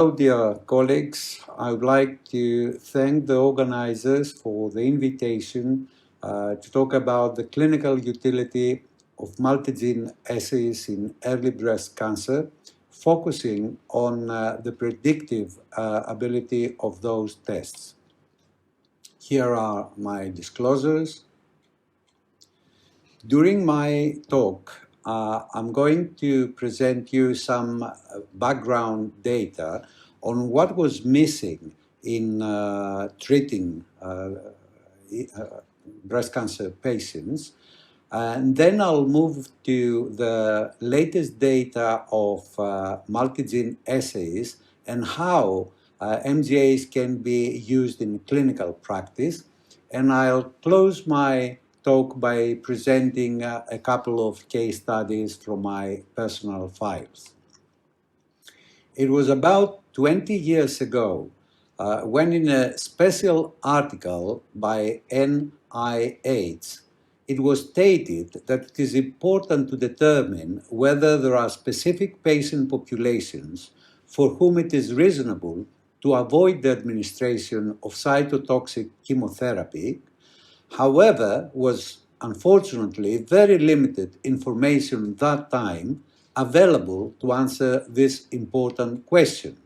Hello, dear colleagues. I would like to thank the organizers for the invitation to talk about the clinical utility of multigene assays in early breast cancer, focusing on the predictive ability of those tests. Here are my disclosures. During my talk, I'm going to present you some background data on what was missing in treating breast cancer patients. And then I'll move to the latest data of multigene assays and how MGAs can be used in clinical practice. And I'll close my talk by presenting a couple of case studies from my personal files. It was about 20 years ago when in a special article by NIH, it was stated that it is important to determine whether there are specific patient populations for whom it is reasonable to avoid the administration of cytotoxic chemotherapy. However, was unfortunately very limited information at that time available to answer this important question.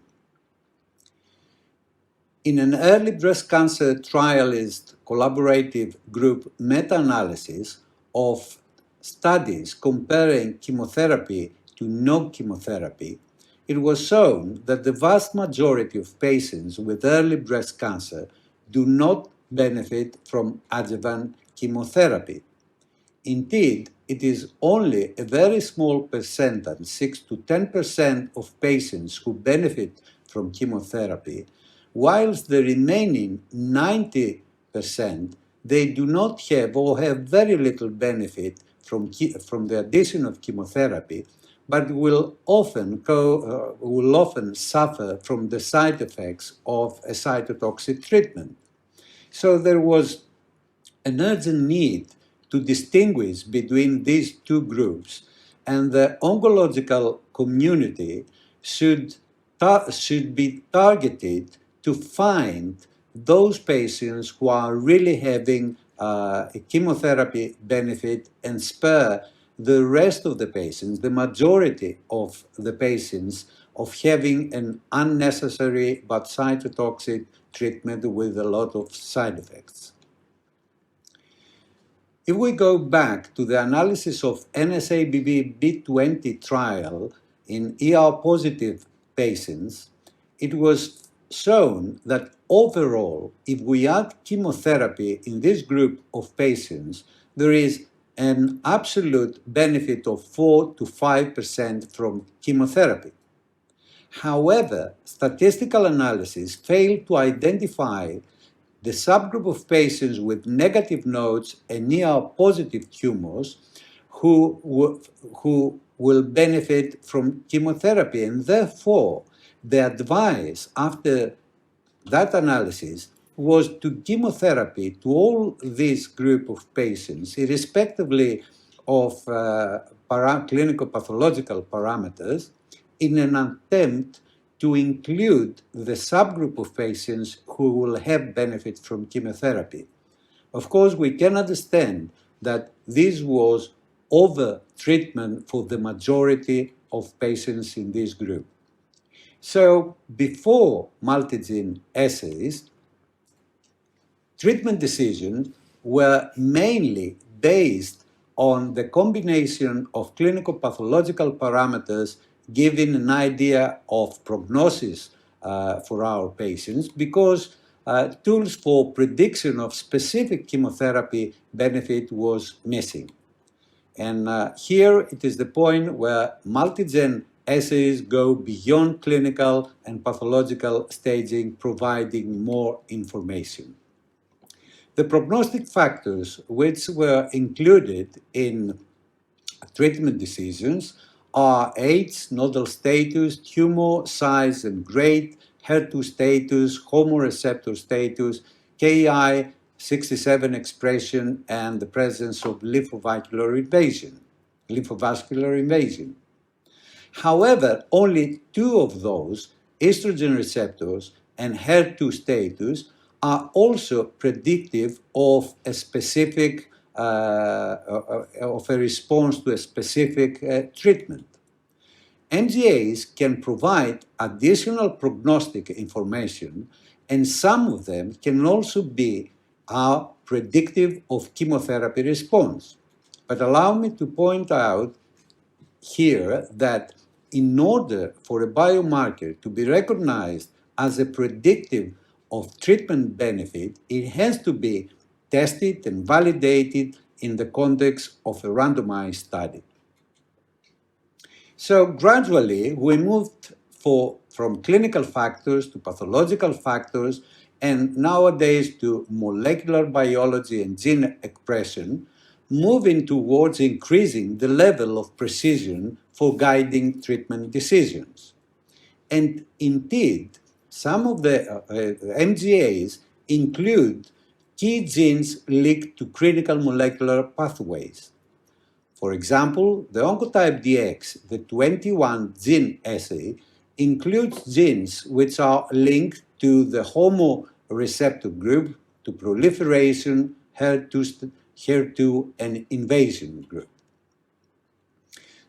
In an early breast cancer trialist collaborative group meta-analysis of studies comparing chemotherapy to no chemotherapy, it was shown that the vast majority of patients with early breast cancer do not benefit from adjuvant chemotherapy. Indeed, it is only a very small percentage, 6 to 10% of patients who benefit from chemotherapy, whilst the remaining 90%, they do not have or have very little benefit from the addition of chemotherapy, but will often suffer from the side effects of a cytotoxic treatment. So there was an urgent need to distinguish between these two groups, and the oncological community should be targeted to find those patients who are really having a chemotherapy benefit and spare the rest of the patients, the majority of the patients, of having an unnecessary but cytotoxic treatment with a lot of side effects. If we go back to the analysis of NSABP B20 trial in ER-positive patients, it was shown that overall, if we add chemotherapy in this group of patients, there is an absolute benefit of 4 to 5% from chemotherapy. However, statistical analysis failed to identify the subgroup of patients with negative nodes and ER-positive tumors who will benefit from chemotherapy. And therefore, the advice after that analysis was to chemotherapy to all this group of patients, irrespectively of clinical pathological parameters, in an attempt to include the subgroup of patients who will have benefit from chemotherapy. Of course, we can understand that this was over-treatment for the majority of patients in this group. So, before multigene assays, treatment decisions were mainly based on the combination of clinical pathological parameters giving an idea of prognosis for our patients, because tools for prediction of specific chemotherapy benefit was missing. And here it is the point where multigene assays go beyond clinical and pathological staging, providing more information. The prognostic factors which were included in treatment decisions are age, nodal status, tumor size and grade, HER2 status, hormone receptor status, Ki-67 expression, and the presence of lymphovascular invasion. However, only 2 of those estrogen receptors, and HER2 status are also predictive of a specific of a response to a specific treatment. MGAs can provide additional prognostic information, and some of them can also be predictive of chemotherapy response. But allow me to point out here that in order for a biomarker to be recognized as a predictive of treatment benefit, it has to be tested and validated in the context of a randomized study. So gradually, we moved from clinical factors to pathological factors, and nowadays to molecular biology and gene expression, moving towards increasing the level of precision for guiding treatment decisions. And indeed, some of the MGAs include key genes linked to critical molecular pathways. For example, the Oncotype DX, the 21 gene assay, includes genes which are linked to the HOMO receptor group, to proliferation, HER2 and invasion group.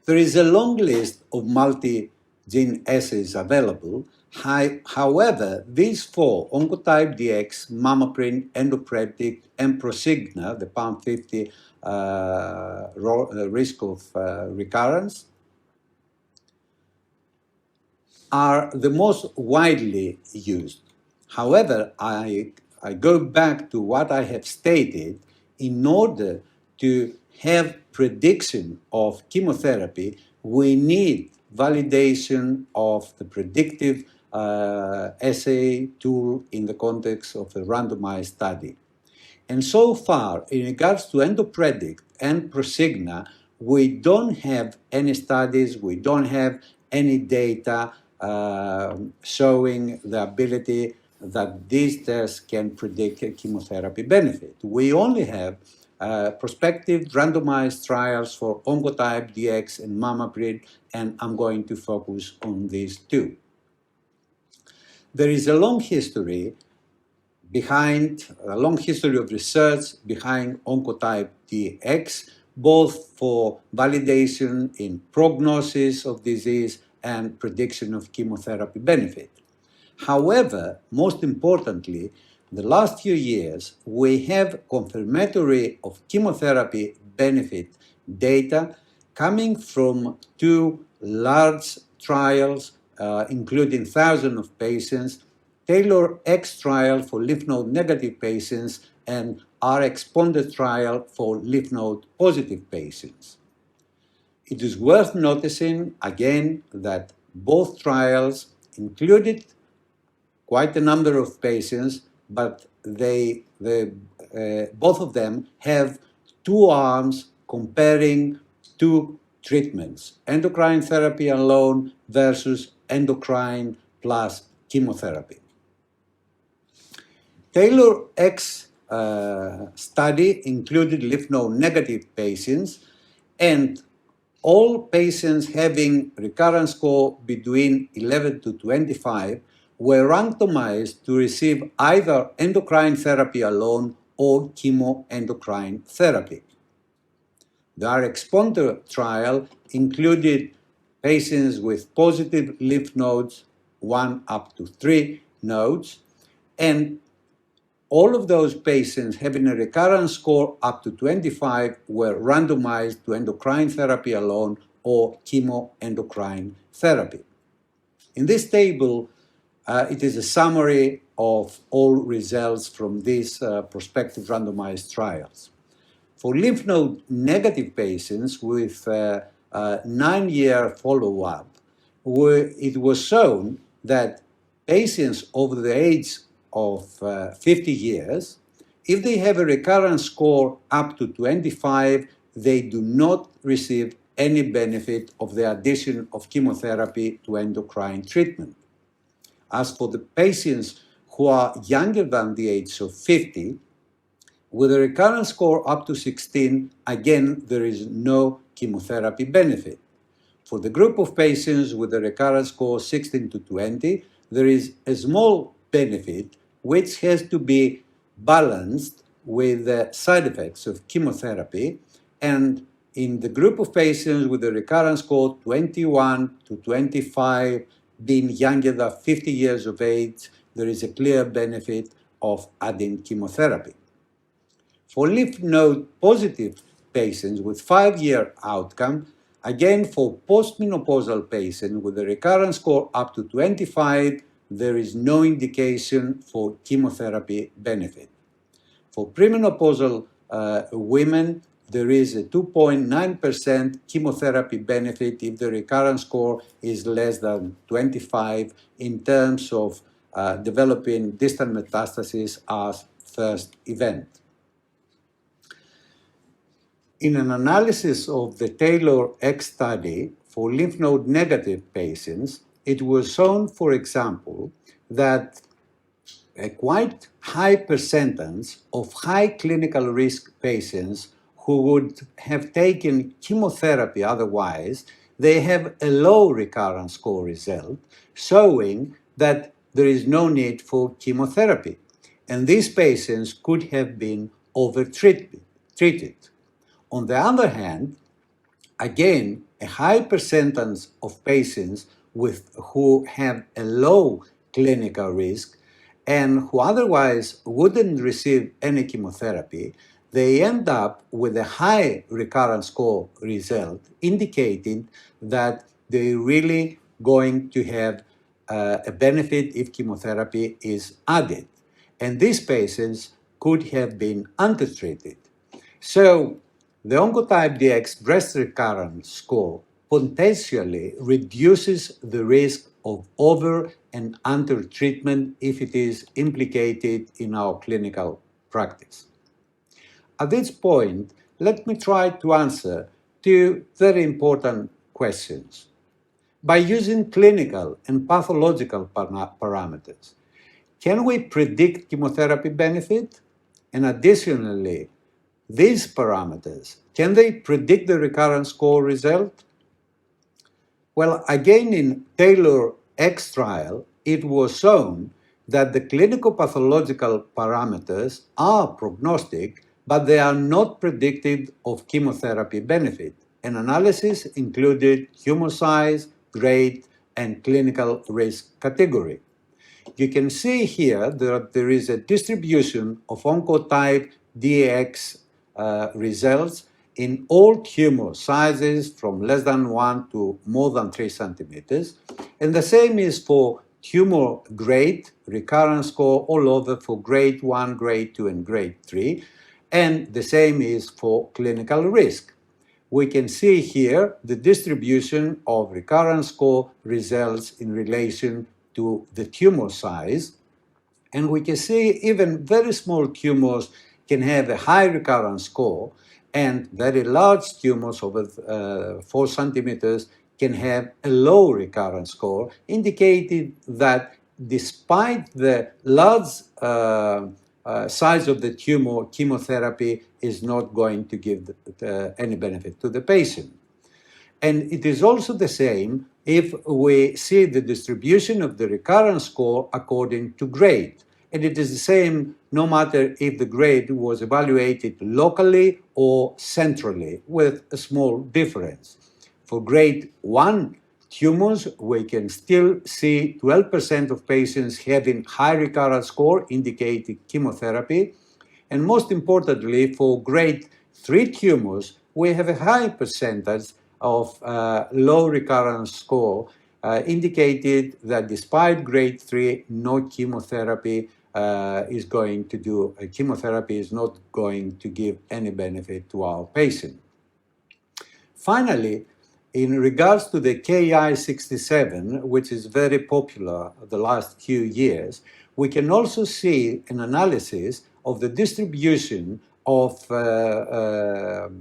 There is a long list of multi-gene assays available. However, these four, Oncotype DX, Mammaprint, Endopredict, and Prosigna, the PAM50 risk of recurrence, are the most widely used. However, I go back to what I have stated. In order to have prediction of chemotherapy, we need validation of the predictive assay tool in the context of a randomized study. And so far, in regards to Endopredict and Prosigna, we don't have any studies, we don't have any data showing the ability that these tests can predict a chemotherapy benefit. We only have prospective randomized trials for Oncotype DX and Mammaprint, and I'm going to focus on these two. There is a long history of research behind Oncotype DX, both for validation in prognosis of disease and prediction of chemotherapy benefit. However, most importantly, the last few years, we have confirmatory of chemotherapy benefit data coming from two large trials, including thousands of patients, TAILOR-X trial for lymph node negative patients, and RX-Ponder trial for lymph node positive patients. It is worth noticing again that both trials included quite a number of patients, but both of them have two arms comparing two treatments, endocrine therapy alone versus endocrine plus chemotherapy. TAILOR-X study included lymph node negative patients, and all patients having recurrence score between 11 to 25 were randomized to receive either endocrine therapy alone or chemoendocrine therapy. The RX-Ponder trial included patients with positive lymph nodes, 1 up to 3 nodes, and all of those patients having a recurrence score up to 25 were randomized to endocrine therapy alone or chemoendocrine therapy. In this table, it is a summary of all results from these prospective randomized trials. For lymph node negative patients with 9-year follow-up, it was shown that patients over the age of 50 years, if they have a recurrence score up to 25, they do not receive any benefit of the addition of chemotherapy to endocrine treatment. As for the patients who are younger than the age of 50, with a recurrence score up to 16, again, there is no chemotherapy benefit. For the group of patients with a recurrence score 16 to 20, there is a small benefit which has to be balanced with the side effects of chemotherapy. And in the group of patients with a recurrence score 21 to 25, being younger than 50 years of age, there is a clear benefit of adding chemotherapy. For lymph node positive patients with 5-year outcome, again for postmenopausal patients with a recurrence score up to 25, there is no indication for chemotherapy benefit. For premenopausal women, there is a 2.9% chemotherapy benefit if the recurrence score is less than 25 in terms of developing distant metastasis as first event. In an analysis of the Taylor-X study for lymph node negative patients, it was shown, for example, that a quite high percentage of high clinical risk patients who would have taken chemotherapy otherwise, they have a low recurrence score result, showing that there is no need for chemotherapy. And these patients could have been overtreated. On the other hand, again, a high percentage of patients who have a low clinical risk and who otherwise wouldn't receive any chemotherapy, they end up with a high recurrence score result, indicating that they're really going to have a benefit if chemotherapy is added. And these patients could have been undertreated. So the Oncotype DX breast recurrence score potentially reduces the risk of over and under treatment if it is implicated in our clinical practice. At this point, let me try to answer two very important questions. By using clinical and pathological parameters, can we predict chemotherapy benefit? And additionally, these parameters, can they predict the recurrence score result? Well, again, in Taylor-X trial, it was shown that the clinical pathological parameters are prognostic, but they are not predictive of chemotherapy benefit. An analysis included tumor size, grade, and clinical risk category. You can see here that there is a distribution of Oncotype DX results in all tumor sizes from less than 1 to more than 3 centimeters. And the same is for tumor grade, recurrence score all over for grade 1, grade 2, and grade 3. And the same is for clinical risk. We can see here the distribution of recurrence score results in relation to the tumor size. And we can see even very small tumors can have a high recurrence score, and very large tumors over 4 centimeters can have a low recurrence score, indicating that despite the large size of the tumor, chemotherapy is not going to give any benefit to the patient. And it is also the same if we see the distribution of the recurrence score according to grade. And it is the same no matter if the grade was evaluated locally or centrally, with a small difference. For grade 1 tumors, we can still see 12% of patients having high recurrence score, indicating chemotherapy. And most importantly, for grade 3 tumors, we have a high percentage of low recurrence score, indicated that despite grade 3, no chemotherapy chemotherapy is not going to give any benefit to our patient. Finally, in regards to the Ki-67, which is very popular the last few years, we can also see an analysis of the distribution of the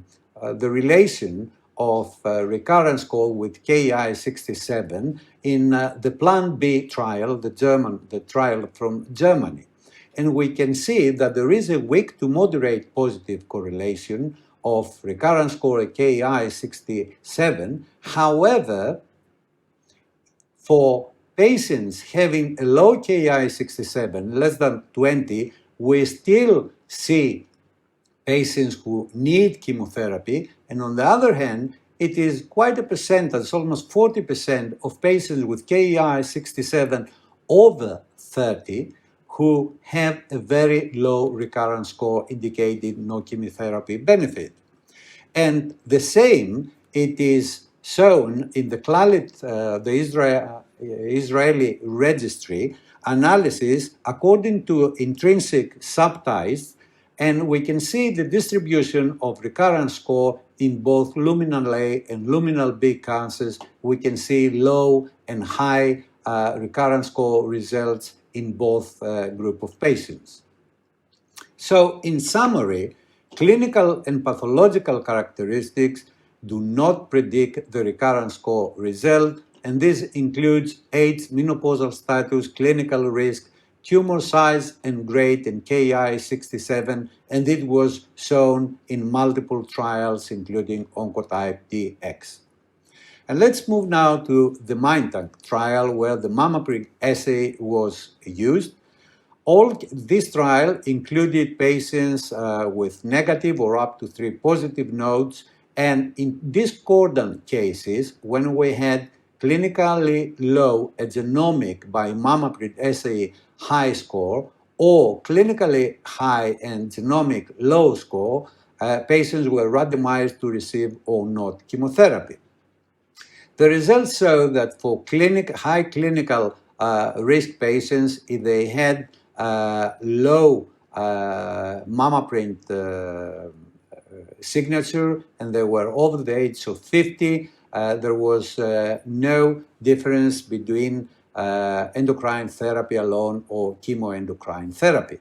relation of recurrence score with Ki-67 in the Plan B trial, the trial from Germany. And we can see that there is a weak to moderate positive correlation of recurrence score Ki-67. However, for patients having a low Ki-67, less than 20, we still see patients who need chemotherapy. And on the other hand, it is quite a percentage, almost 40% of patients with Ki-67 over 30 who have a very low recurrence score indicating no chemotherapy benefit. And the same, it is shown in the CLALIT, the Israeli registry analysis according to intrinsic subtypes, and we can see the distribution of recurrence score in both luminal A and luminal B cancers. We can see low and high recurrence score results in both group of patients. So in summary, clinical and pathological characteristics do not predict the recurrence score result, and this includes age, menopausal status, clinical risk, tumor size and grade in Ki-67, and it was shown in multiple trials, including Oncotype DX. And let's move now to the MINDTAG trial, where the MammaPrint assay was used. This trial included patients with negative or up to 3 positive nodes, and in discordant cases, when we had clinically low a genomic by MammaPrint assay high score, or clinically high and genomic low score, patients were randomized to receive or not chemotherapy. The results show that for high clinical risk patients, if they had low MammaPrint signature and they were over the age of 50, there was no difference between endocrine therapy alone or chemoendocrine therapy.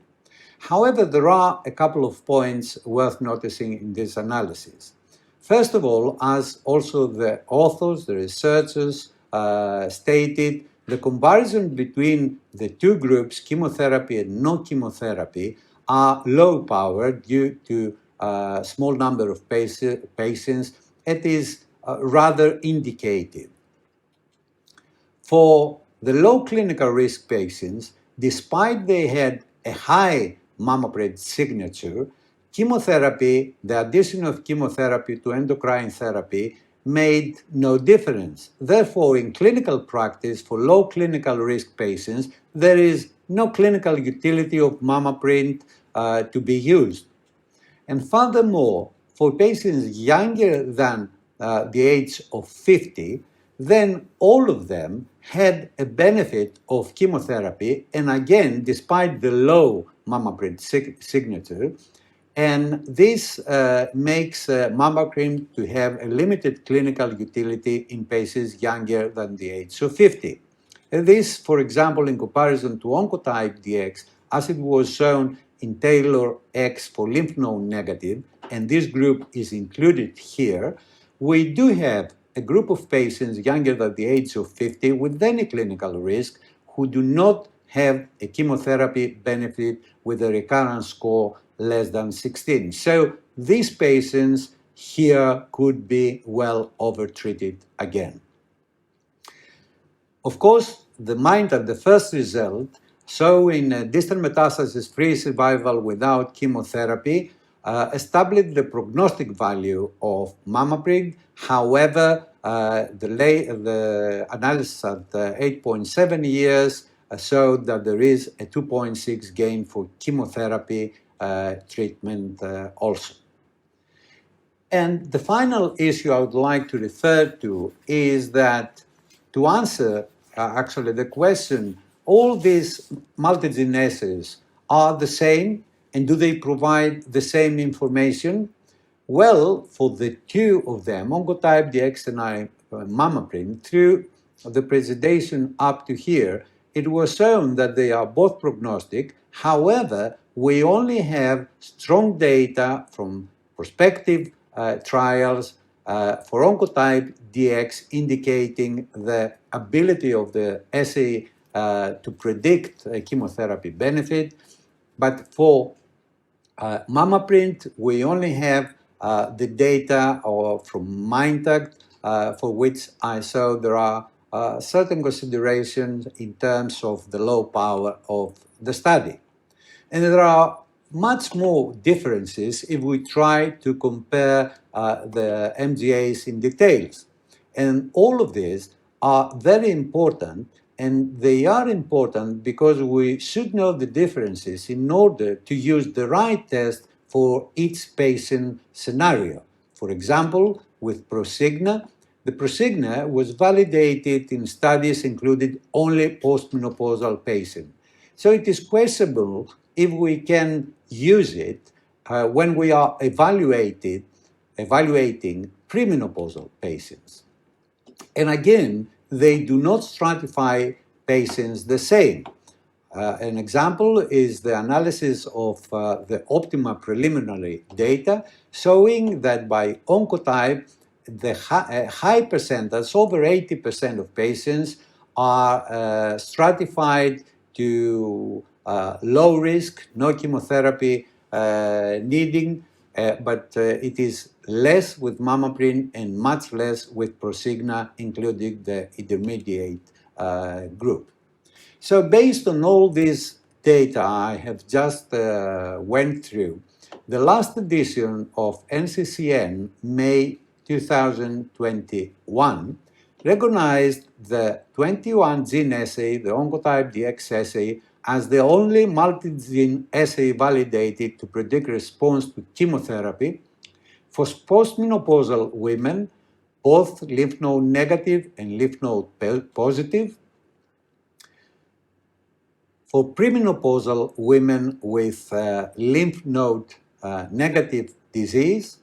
However, there are a couple of points worth noticing in this analysis. First of all, as also the authors, the researchers stated, the comparison between the two groups, chemotherapy and no chemotherapy, are low powered due to a small number of patients. It is rather indicative. For the low clinical risk patients, despite they had a high MammaPrint signature, chemotherapy, the addition of chemotherapy to endocrine therapy, made no difference. Therefore, in clinical practice, for low clinical risk patients, there is no clinical utility of MammaPrint to be used. And furthermore, for patients younger than the age of 50, then all of them had a benefit of chemotherapy, and again, despite the low MammaPrint signature, and this makes MammaPrint to have a limited clinical utility in patients younger than the age of 50. And this, for example, in comparison to Oncotype DX, as it was shown in Taylor X for lymph node negative, and this group is included here, we do have a group of patients younger than the age of 50 with any clinical risk who do not have a chemotherapy benefit with a recurrence score less than 16. So these patients here could be well overtreated again. Of course, the MINDTAG, the first result, showing distant metastasis-free survival without chemotherapy, established the prognostic value of MammaPrint. However, the analysis at 8.7 years showed that there is a 2.6 gain for chemotherapy treatment also. And the final issue I would like to refer to is that to answer actually the question, all these multigeneses are the same, and do they provide the same information? Well, for the two of them, Oncotype DX and MammaPrint, through the presentation up to here, it was shown that they are both prognostic. However, we only have strong data from prospective trials for Oncotype DX indicating the ability of the assay to predict a chemotherapy benefit. But for MammaPrint, we only have the data from MINDTAG, for which I saw there are certain considerations in terms of the low power of the study. And there are much more differences if we try to compare the MGAs in details. And all of these are very important, and they are important because we should know the differences in order to use the right test for each patient scenario. For example, with Prosigna, the Prosigna was validated in studies included only postmenopausal patients. So it is questionable if we can use it when we are evaluating premenopausal patients. And again, they do not stratify patients the same. An example is the analysis of the OPTIMA preliminary data showing that by oncotype, the high percentage, over 80% of patients are stratified to low risk, no chemotherapy needing, but it is less with Mamaprin and much less with Prosigna, including the intermediate group. So based on all this data I have just went through, the last edition of NCCN, May 2021, recognized the 21 gene assay, the Oncotype DX assay, as the only multi-gene assay validated to predict response to chemotherapy for postmenopausal women, both lymph node negative and lymph node positive, for premenopausal women with lymph node negative disease.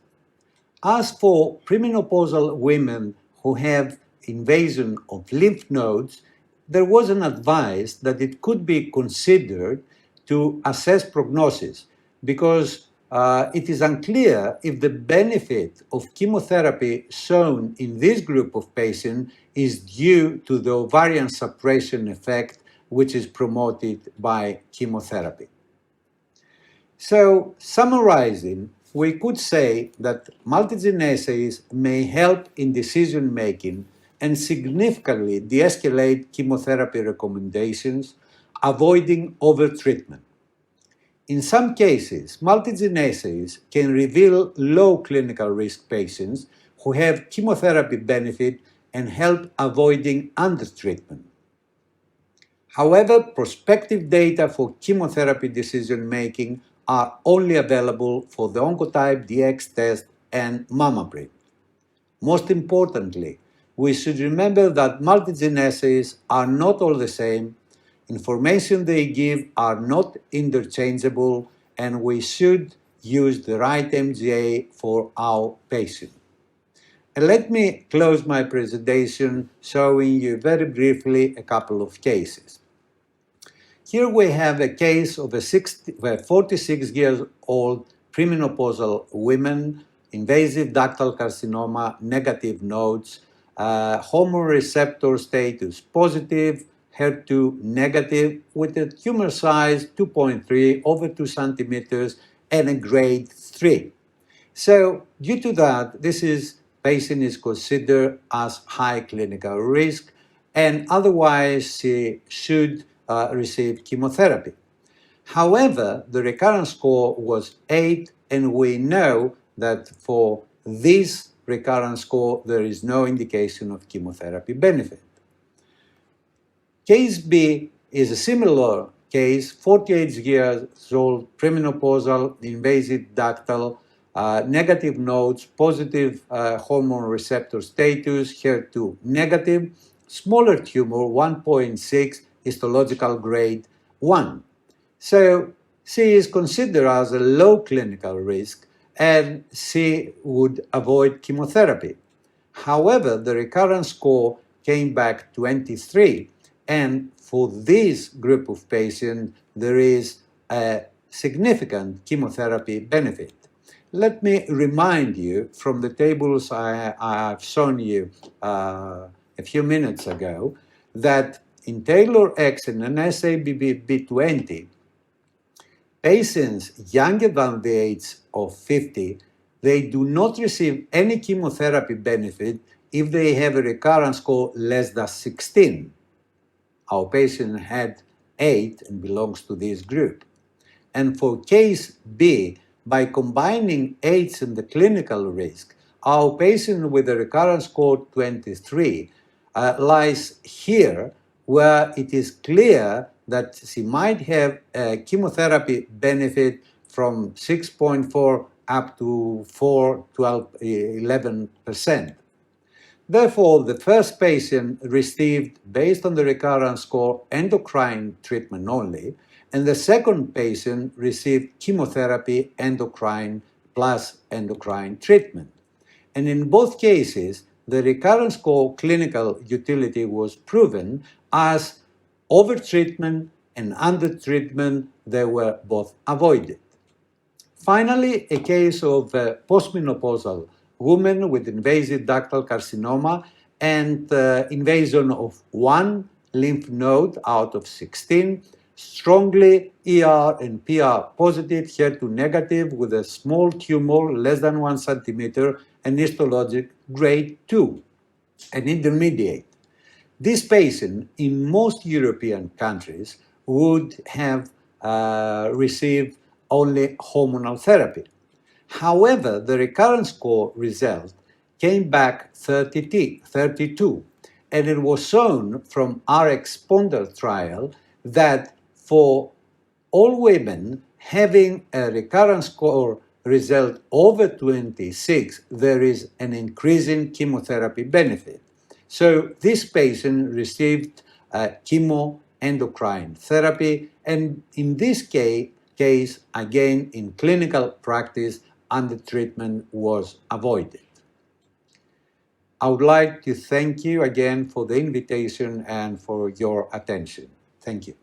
As for premenopausal women who have invasion of lymph nodes, there was an advice that it could be considered to assess prognosis because it is unclear if the benefit of chemotherapy shown in this group of patients is due to the ovarian suppression effect which is promoted by chemotherapy. So, summarizing, we could say that multigene assays may help in decision making and significantly de-escalate chemotherapy recommendations, avoiding overtreatment. In some cases, multigene assays can reveal low clinical risk patients who have chemotherapy benefit and help avoiding undertreatment. However, prospective data for chemotherapy decision-making are only available for the Oncotype DX test and Mamaprin. Most importantly, we should remember that multigene assays are not all the same, information they give are not interchangeable, and we should use the right MGA for our patient. And let me close my presentation showing you very briefly a couple of cases. Here we have a case of a 46-year-old premenopausal woman, invasive ductal carcinoma, negative nodes, hormone receptor status positive, HER2 negative, with a tumor size 2.3 over 2 centimeters and a grade 3. So due to that, this patient is considered as high clinical risk, and otherwise she should receive chemotherapy. However, the recurrence score was 8, and we know that for this recurrence score, there is no indication of chemotherapy benefit. Case B is a similar case, 48 years old, premenopausal, invasive ductal, negative nodes, positive hormone receptor status, HER2 negative, smaller tumor, 1.6, histological grade 1. So she is considered as a low clinical risk and she would avoid chemotherapy. However, the recurrence score came back 23, and for this group of patients, there is a significant chemotherapy benefit. Let me remind you from the tables I've shown you a few minutes ago that in TAILOR-X and an SABB-B20, patients younger than the age of 50, they do not receive any chemotherapy benefit if they have a recurrence score less than 16. Our patient had 8 and belongs to this group. And for case B, by combining age and the clinical risk, our patient with a recurrence score 23 lies here, where it is clear that she might have a chemotherapy benefit from 6.4 up to 4, 12, 11%. Therefore, the first patient received, based on the recurrence score, endocrine treatment only, and the second patient received chemotherapy, endocrine, plus endocrine treatment. And in both cases, the recurrence score clinical utility was proven as overtreatment and undertreatment, they were both avoided. Finally, a case of a postmenopausal woman with invasive ductal carcinoma and invasion of one lymph node out of 16, strongly ER and PR positive, HER2 negative, with a small tumor less than 1 centimeter and histologic grade 2, an intermediate. This patient, in most European countries, would have received only hormonal therapy. However, the recurrence score result came back 32, and it was shown from our exponder trial that for all women having a recurrence score result over 26, there is an increasing chemotherapy benefit. So this patient received chemoendocrine therapy, and in this case, again, in clinical practice, undertreatment was avoided. I would like to thank you again for the invitation and for your attention. Thank you.